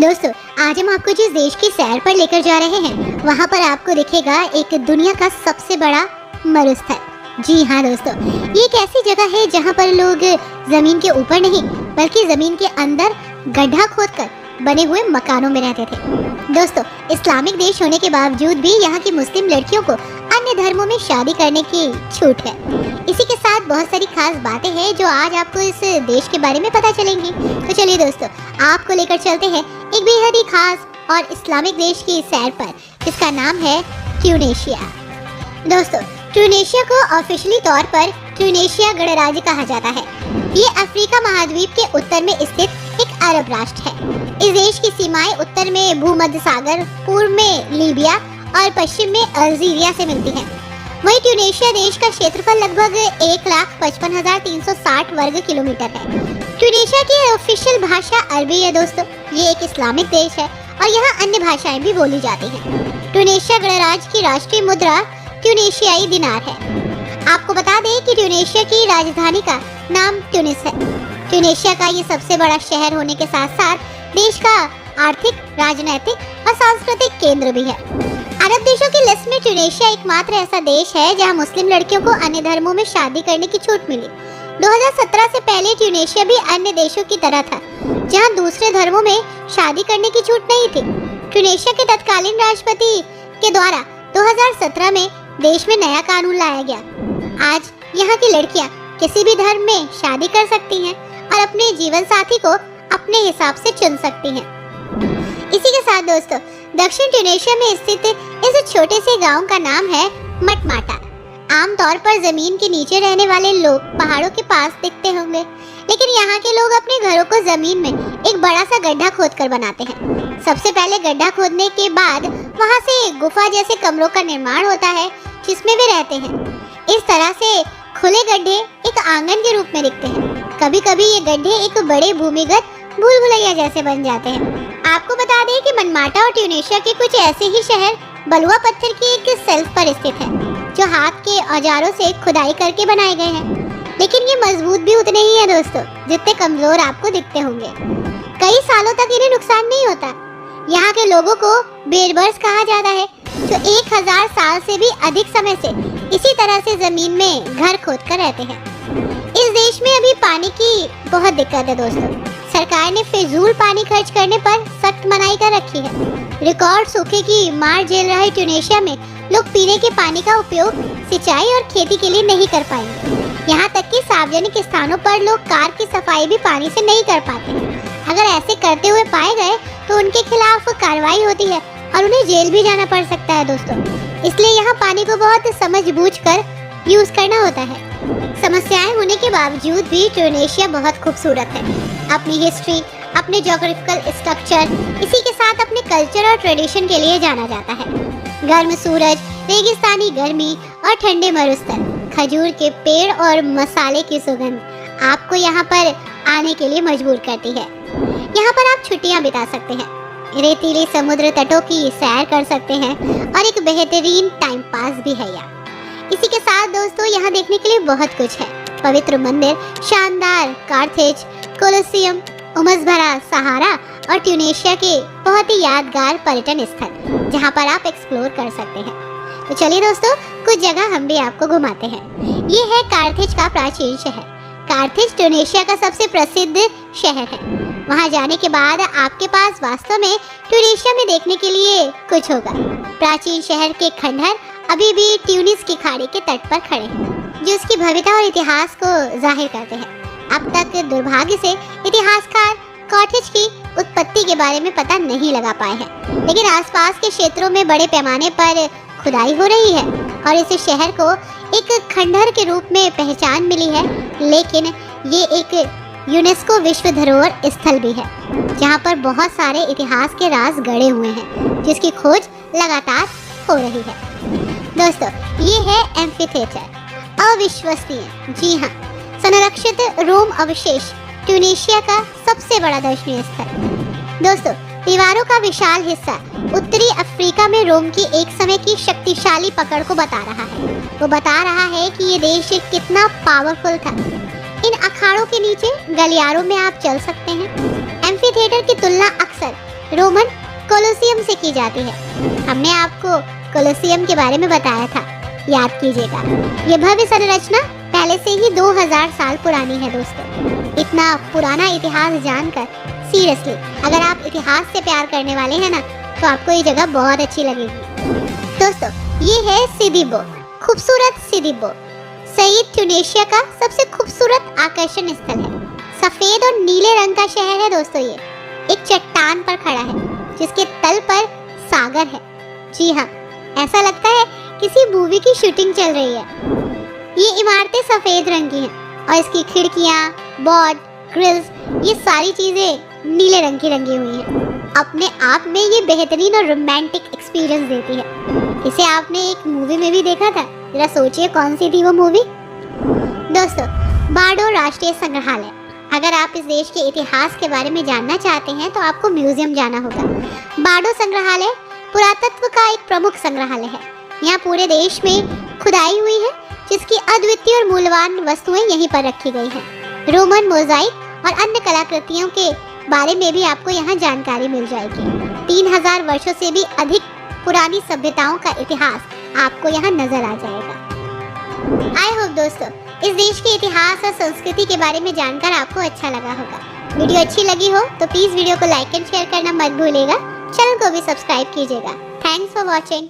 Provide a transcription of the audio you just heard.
दोस्तों, आज हम आपको जिस देश की सैर पर लेकर जा रहे हैं वहाँ पर आपको दिखेगा एक दुनिया का सबसे बड़ा मरुस्थल। जी हाँ दोस्तों, ये एक ऐसी जगह है जहाँ पर लोग जमीन के ऊपर नहीं बल्कि जमीन के अंदर गड्ढा खोदकर बने हुए मकानों में रहते थे। दोस्तों, इस्लामिक देश होने के बावजूद भी यहाँ की मुस्लिम लड़कियों को अन्य धर्मों में शादी करने की छूट है। इसी के साथ बहुत सारी खास बातें हैं जो आज आपको इस देश के बारे में पता चलेंगी। तो चलिए दोस्तों, आपको लेकर चलते हैं एक बेहद ही खास और इस्लामिक देश की सैर पर, जिसका नाम है ट्यूनेशिया। दोस्तों, ट्यूनेशिया को ऑफिशियली तौर पर ट्यूनेशिया गणराज्य कहा जाता है। ये अफ्रीका महाद्वीप के उत्तर में स्थित एक अरब राष्ट्र है। इस देश की सीमाएं उत्तर में भूमध्य सागर, पूर्व में लीबिया और पश्चिम में अल्जीरिया से मिलती हैं। वहीं ट्यूनेशिया देश का क्षेत्रफल लगभग 1,55,360 वर्ग किलोमीटर है। ट्यूनेशिया की ऑफिशियल भाषा अरबी है। दोस्तों, ये एक इस्लामिक देश है और यहाँ अन्य भाषाएं भी बोली जाती हैं। ट्यूनेशिया गणराज्य की राष्ट्रीय मुद्रा ट्यूनेशियाई दिनार है। आपको बता दें कि ट्यूनेशिया की राजधानी का नाम ट्यूनिस है। ट्यूनेशिया का ये सबसे बड़ा शहर होने के साथ साथ देश का आर्थिक, राजनैतिक और सांस्कृतिक केंद्र भी है। अरब देशों की लिस्ट में ट्यूनेशिया एकमात्र ऐसा देश है जहां मुस्लिम लड़कियों को अन्य धर्मों में शादी करने की छूट मिली। 2017 से पहले ट्यूनेशिया भी अन्य देशों की तरह था, जहां दूसरे धर्मों में शादी करने की छूट नहीं थी। ट्यूनेशिया के तत्कालीन राष्ट्रपति के द्वारा 2017 में देश में नया कानून लाया गया। आज यहाँ की लड़कियाँ किसी भी धर्म में शादी कर सकती हैं और अपने जीवन साथी को अपने हिसाब से चुन सकती हैं। इसी के साथ दोस्तों, दक्षिण ट्यूनेशिया में स्थित इस छोटे से गांव का नाम है मटमाटा। आमतौर पर जमीन के नीचे रहने वाले लोग पहाड़ों के पास दिखते होंगे, लेकिन यहाँ के लोग अपने घरों को जमीन में एक बड़ा सा गड्ढा खोदकर बनाते हैं। सबसे पहले गड्ढा खोदने के बाद वहाँ से गुफा जैसे कमरों का निर्माण होता है जिसमें वे रहते हैं। इस तरह से खुले गड्ढे एक आंगन के रूप में दिखते हैं। कभी कभी ये गड्ढे एक बड़े भूमिगत भूल भुलैया जैसे बन जाते हैं। आपको बता दें कि मनमाटा और ट्यूनेशिया के कुछ ऐसे ही शहर बलुआ पत्थर की एक शेल्फ पर स्थित है, जो हाथ के औजारों से खुदाई करके बनाए गए हैं। लेकिन ये मजबूत भी उतने ही है दोस्तों, जितने कमजोर आपको दिखते होंगे। कई सालों तक इन्हें नुकसान नहीं होता। यहाँ के लोगों को बेरबर्स कहा जाता है, जो 1000 साल से भी अधिक समय से इसी तरह से जमीन में घर खोद कर रहते हैं। इस देश में अभी पानी की बहुत दिक्कत है दोस्तों। सरकार ने फिजूल पानी खर्च करने पर सख्त मनाही कर रखी है। रिकॉर्ड सूखे की मार झेल रहे ट्यूनेशिया में लोग पीने के पानी का उपयोग सिंचाई और खेती के लिए नहीं कर पाएंगे। यहाँ तक कि सार्वजनिक स्थानों पर लोग कार की सफाई भी पानी से नहीं कर पाते। अगर ऐसे करते हुए पाए गए तो उनके खिलाफ कार्रवाई होती है और उन्हें जेल भी जाना पड़ सकता है दोस्तों। इसलिए यहाँ पानी को बहुत समझबूझ कर यूज करना होता है। समस्याएं होने के बावजूद भी ट्यूनेशिया बहुत खूबसूरत है। अपनी हिस्ट्री, अपने ज्योग्राफिकल स्ट्रक्चर, इसी के साथ अपने कल्चर और ट्रेडिशन के लिए जाना जाता है। गर्म सूरज, रेगिस्तानी गर्मी और ठंडे मरुस्थल, खजूर के पेड़ और मसाले की सुगंध आपको यहाँ पर आने के लिए मजबूर करती है। यहाँ पर आप छुट्टियाँ बिता सकते हैं, रेतीले समुद्र तटों की सैर कर सकते हैं और एक बेहतरीन टाइम पास भी है यहाँ। इसी के साथ दोस्तों, यहाँ देखने के लिए बहुत कुछ है। पवित्र मंदिर, शानदार कार्थेज, कोलोसियम, उमस भरा सहारा और ट्यूनेशिया के बहुत ही यादगार पर्यटन स्थल जहाँ पर आप एक्सप्लोर कर सकते हैं। तो चलिए दोस्तों, कुछ जगह हम भी आपको घुमाते हैं। ये है कार्थेज का प्राचीन शहर। कार्थेज ट्यूनेशिया का सबसे प्रसिद्ध शहर है। वहाँ जाने के बाद आपके पास वास्तव में ट्यूनेशिया में देखने के लिए कुछ होगा। प्राचीन शहर के खंडहर अभी भी ट्यूनिस की खाड़ी के तट पर खड़े हैं, जो उसकी भव्यता और इतिहास को जाहिर करते हैं। अब तक दुर्भाग्य से इतिहासकार कार्थेज की उत्पत्ति के बारे में पता नहीं लगा पाए हैं, लेकिन आसपास के क्षेत्रों में बड़े पैमाने पर खुदाई हो रही है और इस शहर को एक खंडहर के रूप में पहचान मिली है। लेकिन ये एक यूनेस्को विश्व धरोहर स्थल भी है, जहाँ पर बहुत सारे इतिहास के राज गड़े हुए हैं, जिसकी खोज लगातार हो रही है। दोस्तों, ये है एम्फीथिएटर, अविश्वसनीय, जी हाँ, संरक्षित रोम अवशेष, ट्यूनेशिया का सबसे बड़ा दर्शनीय स्थल। दोस्तों, दीवारों का विशाल हिस्सा उत्तरी अफ्रीका में रोम की एक समय की शक्तिशाली पकड़ को बता रहा है। वो बता रहा है कि ये देश कितना पावरफुल था। इन अखाड़ों के नीचे गलियारों में आप चल सकते हैं। एम्फीथिएटर की तुलना अक्सर रोमन कोलोसियम से की जाती है। हमने आपको कोलोसियम के बारे में बताया था, याद कीजिएगा। ये भव्य संरचना पहले से ही 2000 साल पुरानी है दोस्तों। इतना पुराना इतिहास जानकर सीरियसली अगर आप इतिहास से प्यार करने वाले हैं ना, तो आपको ये जगह बहुत अच्छी लगेगी। दोस्तों ये है सिदी बो, खूबसूरत सिदी बो सईद ट्यूनेशिया का सबसे खूबसूरत आकर्षण स्थल है। सफेद और नीले रंग का शहर है दोस्तों। ये एक चट्टान पर खड़ा है जिसके तल पर सागर है। जी हाँ, ऐसा लगता है किसी मूवी की शूटिंग चल रही है। ये इमारतें सफेद रंग की हैं और इसकी खिड़कियाँ, बोर्ड, ग्रिल्स, ये सारी चीजें नीले रंग की रंगी हुई हैं। अपने आप में ये बेहतरीन और रोमांटिक एक्सपीरियंस देती है। इसे आपने एक मूवी में भी देखा था, जरा सोचिए कौन सी थी वो मूवी। दोस्तों बार्डो राष्ट्रीय संग्रहालय, अगर आप इस देश के इतिहास के बारे में जानना चाहते हैं तो आपको म्यूजियम जाना होगा। बार्डो संग्रहालय पुरातत्व का एक प्रमुख संग्रहालय है। यहाँ पूरे देश में खुदाई हुई है जिसकी अद्वितीय और मूल्यवान वस्तुएं यहीं पर रखी गई हैं। रोमन मोजाइक और अन्य कलाकृतियों के बारे में भी आपको यहाँ जानकारी मिल जाएगी। 3000 वर्षों से भी अधिक पुरानी सभ्यताओं का इतिहास आपको यहाँ नजर आ जाएगा। आई होप दोस्तों इस देश के इतिहास और संस्कृति के बारे में जानकर आपको अच्छा लगा होगा। वीडियो अच्छी लगी हो तो प्लीज वीडियो को लाइक एंड शेयर करना मत भूलिएगा। चैनल को भी सब्सक्राइब कीजिएगा। Thanks for watching.